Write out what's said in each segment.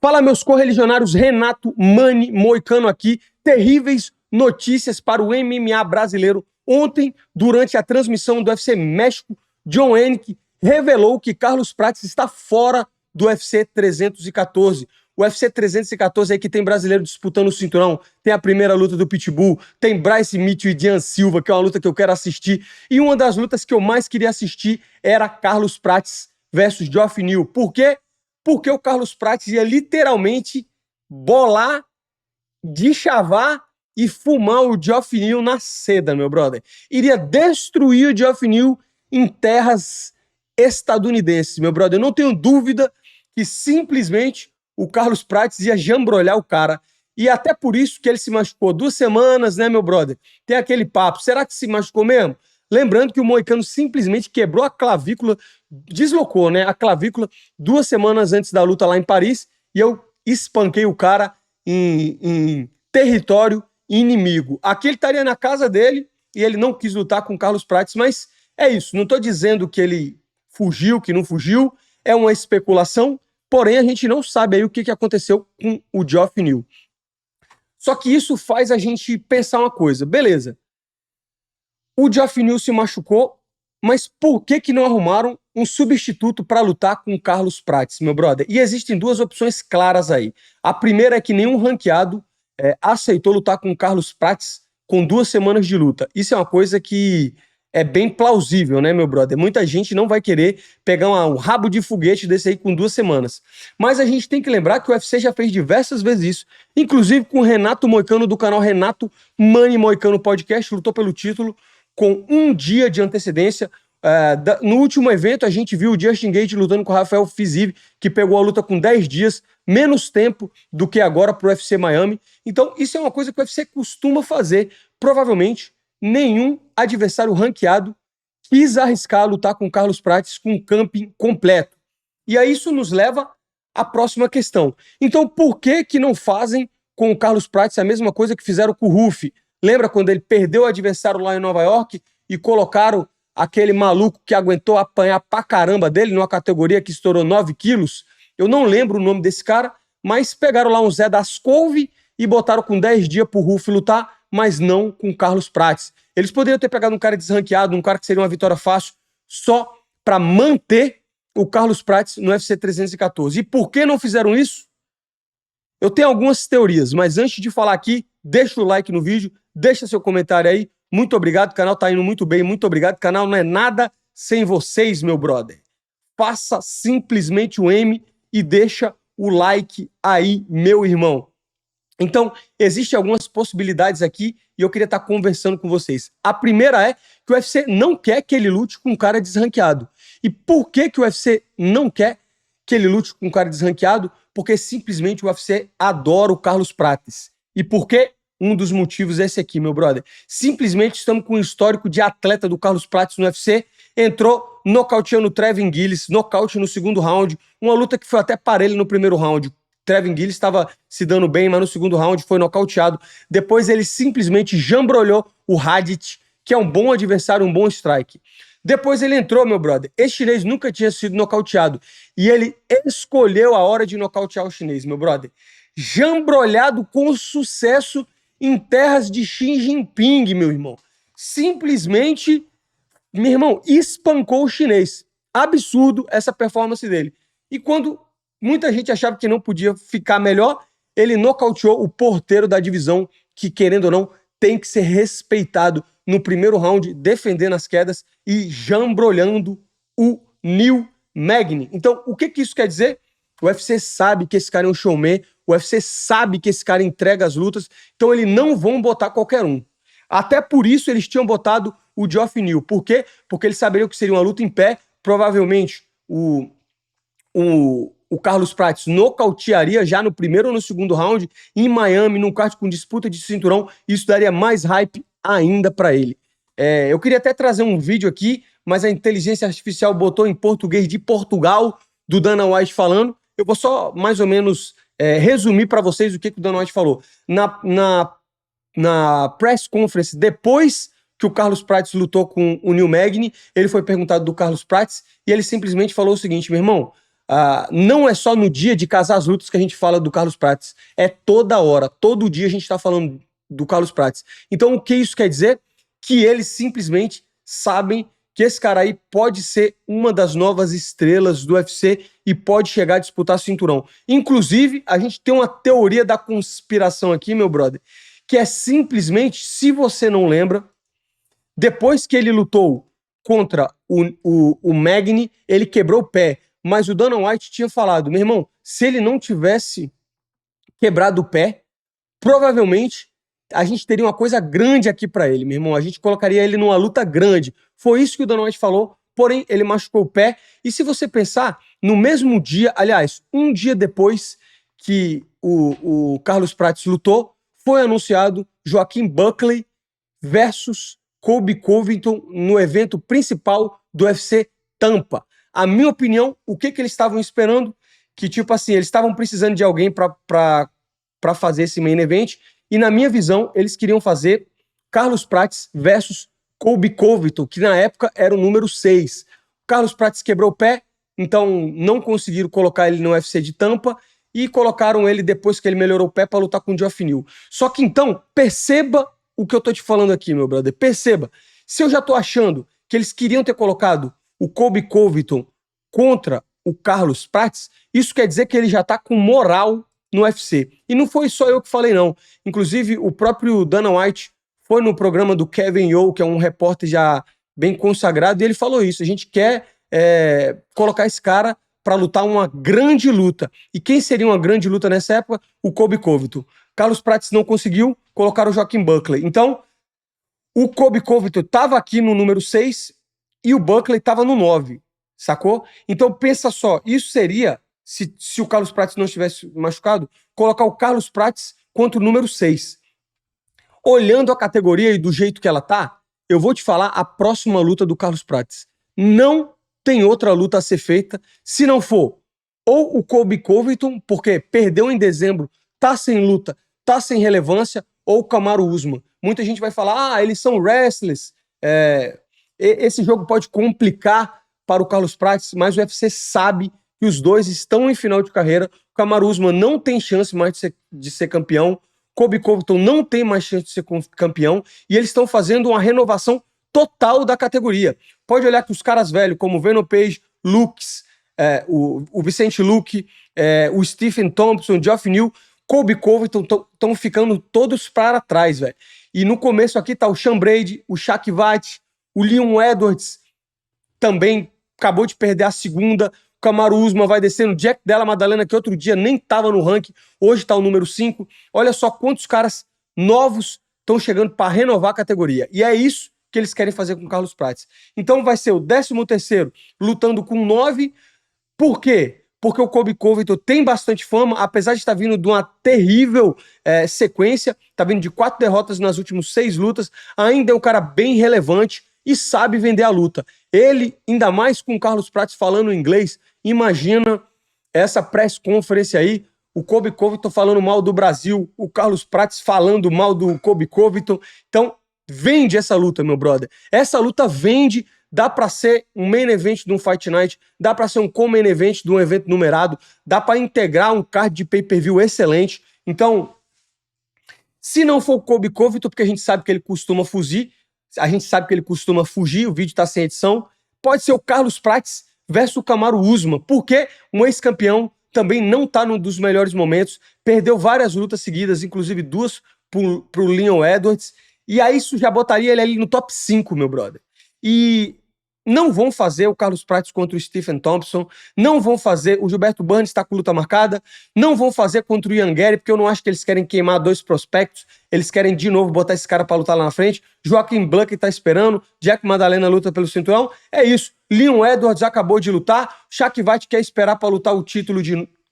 Fala, meus correligionários, Renato Mani Moicano aqui. Terríveis notícias para o MMA brasileiro. Ontem, durante a transmissão do UFC México, Jon Anik revelou que Carlos Prates está fora do UFC 314. O UFC 314 aí que tem brasileiro disputando o cinturão, tem a primeira luta do Pitbull, tem Bryce Mitchell e Dian Silva, que é uma luta que eu quero assistir, e uma das lutas que eu mais queria assistir era Carlos Prates versus Geoff Neal. Por quê? Porque o Carlos Prates ia literalmente bolar, deschavar e fumar o Geoff Neal na seda, meu brother. Iria destruir o Geoff Neal em terras estadunidenses, meu brother. Eu não tenho dúvida que simplesmente o Carlos Prates ia jambrolhar o cara. E até por isso que ele se machucou 2 semanas, né, meu brother? Tem aquele papo. Será que se machucou mesmo? Lembrando que o Moicano simplesmente quebrou a clavícula, deslocou, né, a clavícula 2 semanas antes da luta lá em Paris, e eu espanquei o cara em território inimigo. Aqui ele estaria na casa dele e ele não quis lutar com o Carlos Prates, mas é isso. Não estou dizendo que ele fugiu, que não fugiu, é uma especulação, porém a gente não sabe aí o que aconteceu com o Geoff Neal. Só que isso faz a gente pensar uma coisa, beleza. O Geoff Neal se machucou, mas por que não arrumaram um substituto para lutar com o Carlos Prates, meu brother? E existem 2 opções claras aí. A primeira é que nenhum ranqueado aceitou lutar com o Carlos Prates com 2 semanas de luta. Isso é uma coisa que é bem plausível, né, meu brother? Muita gente não vai querer pegar um rabo de foguete desse aí com 2 semanas. Mas a gente tem que lembrar que o UFC já fez diversas vezes isso, inclusive com o Renato Moicano do canal Renato Mani Moicano Podcast, lutou pelo título com 1 dia de antecedência. No último evento, a gente viu o Justin Gaethje lutando com o Rafael Fiziev, que pegou a luta com 10 dias, menos tempo do que agora para o UFC Miami. Então, isso é uma coisa que o UFC costuma fazer. Provavelmente, nenhum adversário ranqueado quis arriscar lutar com o Carlos Prates com um camping completo. E aí isso nos leva à próxima questão. Então, por que não fazem com o Carlos Prates a mesma coisa que fizeram com o Rufi? Lembra quando ele perdeu o adversário lá em Nova York e colocaram aquele maluco que aguentou apanhar pra caramba dele numa categoria que estourou 9 quilos? Eu não lembro o nome desse cara, mas pegaram lá um Zé das Couve e botaram com 10 dias pro Rufi lutar, mas não com o Carlos Prates. Eles poderiam ter pegado um cara desranqueado, um cara que seria uma vitória fácil, só para manter o Carlos Prates no UFC 314. E por que não fizeram isso? Eu tenho algumas teorias, mas antes de falar aqui, deixa o like no vídeo, deixa seu comentário aí. Muito obrigado, o canal tá indo muito bem, muito obrigado. O canal não é nada sem vocês, meu brother. Faça simplesmente o M e deixa o like aí, meu irmão. Então, existem algumas possibilidades aqui e eu queria estar conversando com vocês. A primeira é que o UFC não quer que ele lute com um cara desranqueado. E por que o UFC não quer que ele lute com um cara desranqueado? Porque simplesmente o UFC adora o Carlos Prates. E por quê? Um dos motivos é esse aqui, meu brother. Simplesmente estamos com um histórico de atleta do Carlos Prates no UFC. Entrou nocauteando o Trevin Giles, nocaute no 2º round. Uma luta que foi até parelho no 1º round. Trevin Giles estava se dando bem, mas no 2º round foi nocauteado. Depois ele simplesmente jambrolhou o Hadid, que é um bom adversário, um bom strike. Depois ele entrou, meu brother. Esse chinês nunca tinha sido nocauteado. E ele escolheu a hora de nocautear o chinês, meu brother. Jambrolhado com sucesso em terras de Xi Jinping, meu irmão. Simplesmente, meu irmão, espancou o chinês. Absurdo essa performance dele. E quando muita gente achava que não podia ficar melhor, ele nocauteou o porteiro da divisão, que, querendo ou não, tem que ser respeitado no 1º round, defendendo as quedas e jambrolhando o Neil Magny. Então, o que isso quer dizer? O UFC sabe que esse cara é um showman, o UFC sabe que esse cara entrega as lutas, então eles não vão botar qualquer um. Até por isso eles tinham botado o Geoff Neal. Por quê? Porque eles saberiam que seria uma luta em pé, provavelmente o Carlos Prates nocautearia já no 1º ou no 2º round em Miami, num card com disputa de cinturão, isso daria mais hype ainda para ele. Eu queria até trazer um vídeo aqui, mas a inteligência artificial botou em português de Portugal, do Dana White falando. Eu vou só mais ou menos resumir para vocês o que o Dana White falou. Na press conference, depois que o Carlos Prates lutou com o Neil Magny, ele foi perguntado do Carlos Prates e ele simplesmente falou o seguinte: meu irmão, Não é só no dia de casar as lutas que a gente fala do Carlos Prates, é toda hora, todo dia a gente está falando do Carlos Prates. Então o que isso quer dizer? Que eles simplesmente sabem que esse cara aí pode ser uma das novas estrelas do UFC e pode chegar a disputar cinturão. Inclusive, a gente tem uma teoria da conspiração aqui, meu brother, que é simplesmente, se você não lembra, depois que ele lutou contra o Magny, ele quebrou o pé. Mas o Dana White tinha falado, meu irmão, se ele não tivesse quebrado o pé, provavelmente a gente teria uma coisa grande aqui pra ele, meu irmão. A gente colocaria ele numa luta grande. Foi isso que o Dana White falou, porém ele machucou o pé. E se você pensar, no mesmo dia, aliás, um dia depois que o Carlos Prates lutou, foi anunciado Joaquim Buckley versus Colby Covington no evento principal do UFC Tampa. A minha opinião, o que eles estavam esperando? Que, tipo assim, eles estavam precisando de alguém pra fazer esse main event, e na minha visão, eles queriam fazer Carlos Prates versus Colby Covington, que na época era o número 6. Carlos Prates quebrou o pé, então não conseguiram colocar ele no UFC de Tampa, e colocaram ele depois que ele melhorou o pé para lutar com o Geoff Neal. Só que então, perceba o que eu tô te falando aqui, meu brother. Perceba, se eu já tô achando que eles queriam ter colocado o Colby Covington contra o Carlos Prates, isso quer dizer que ele já tá com moral no UFC. E não foi só eu que falei, não. Inclusive, o próprio Dana White foi no programa do Kevin Yo, que é um repórter já bem consagrado, e ele falou isso. A gente quer colocar esse cara para lutar uma grande luta. E quem seria uma grande luta nessa época? O Colby Covington. Carlos Prates não conseguiu, colocaram o Joaquim Buckley. Então, o Colby Covington estava aqui no número 6 e o Buckley estava no 9, sacou? Então, pensa só, isso seria, se o Carlos Prates não estivesse machucado, colocar o Carlos Prates contra o número 6. Olhando a categoria e do jeito que ela tá, eu vou te falar a próxima luta do Carlos Prates. Não tem outra luta a ser feita se não for ou o Colby Covington, porque perdeu em dezembro, tá sem luta, tá sem relevância, ou o Kamaru Usman. Muita gente vai falar, eles são wrestlers, esse jogo pode complicar para o Carlos Prates, mas o UFC sabe que os dois estão em final de carreira. O Kamaru Usman não tem chance mais de ser campeão, Colby Covington não tem mais chance de ser campeão, e eles estão fazendo uma renovação total da categoria. Pode olhar que os caras velhos, como o Venom Page, Lux, o Vicente Luque, o Stephen Thompson, o Geoff Neal, Colby Covington estão ficando todos para trás, velho. E no começo aqui tá o Sean Brady, o Shaq Vati, o Leon Edwards também acabou de perder a segunda. O Kamaru Usman vai descendo. Jack Della Maddalena, que outro dia nem tava no ranking, hoje tá o número 5. Olha só quantos caras novos estão chegando para renovar a categoria. E é isso que eles querem fazer com o Carlos Prates. Então vai ser o 13º lutando com 9. Por quê? Porque o Colby Covington tem bastante fama, apesar de estar vindo de uma terrível sequência, está vindo de 4 derrotas nas últimas 6 lutas, ainda é um cara bem relevante e sabe vender a luta. Ele, ainda mais com o Carlos Prates falando inglês, imagina essa press conference aí, o Colby Covington falando mal do Brasil, o Carlos Prates falando mal do Colby Covington. Então, vende essa luta, meu brother. Essa luta vende. Dá pra ser um main event de um Fight Night, dá pra ser um co-main event de um evento numerado, dá pra integrar um card de pay-per-view excelente. Então, se não for o Colby Covington, porque a gente sabe que ele costuma fugir, o vídeo tá sem edição, pode ser o Carlos Prates versus o Kamaru Usman, porque um ex-campeão também não tá num dos melhores momentos, perdeu várias lutas seguidas, inclusive 2 pro Leon Edwards, e aí isso já botaria ele ali no top 5, meu brother. E não vão fazer o Carlos Prates contra o Stephen Thompson, não vão fazer, o Gilberto Burns está com luta marcada, não vão fazer contra o Ian Gary, porque eu não acho que eles querem queimar 2 prospectos, eles querem de novo botar esse cara para lutar lá na frente. Joaquim Blanc está esperando, Jack Maddalena luta pelo cinturão, é isso. Leon Edwards acabou de lutar, Shaq Vati quer esperar para lutar o título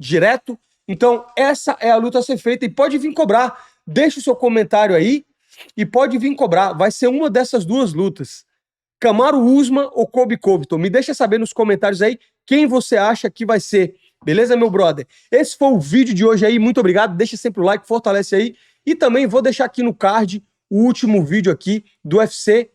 direto, então essa é a luta a ser feita e pode vir cobrar. Deixa o seu comentário aí e pode vir cobrar, vai ser uma dessas 2 lutas. Kamaru Usman ou Colby Covington? Me deixa saber nos comentários aí quem você acha que vai ser. Beleza, meu brother? Esse foi o vídeo de hoje aí. Muito obrigado. Deixa sempre o like, fortalece aí. E também vou deixar aqui no card o último vídeo aqui do UFC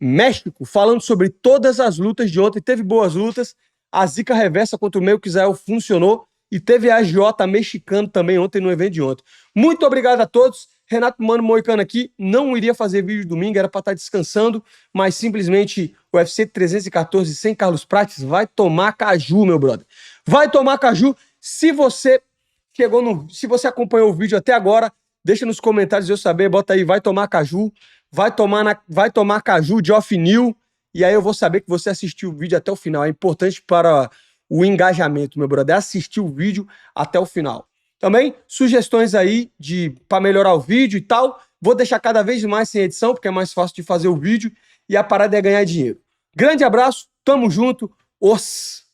México, falando sobre todas as lutas de ontem. Teve boas lutas. A zica reversa contra o meio que Israel funcionou. E teve a agiota mexicano também ontem no evento de ontem. Muito obrigado a todos. Renato Mano Moicano aqui. Não iria fazer vídeo domingo, era para estar descansando, mas simplesmente o UFC 314 sem Carlos Prates vai tomar caju, meu brother. Vai tomar caju. Se você se você acompanhou o vídeo até agora, deixa nos comentários eu saber, bota aí, vai tomar caju, vai tomar caju de off-new, e aí eu vou saber que você assistiu o vídeo até o final. É importante para o engajamento, meu brother, assistir o vídeo até o final. Também, sugestões aí para melhorar o vídeo e tal, vou deixar cada vez mais sem edição, porque é mais fácil de fazer o vídeo, e a parada é ganhar dinheiro. Grande abraço, tamo junto, os...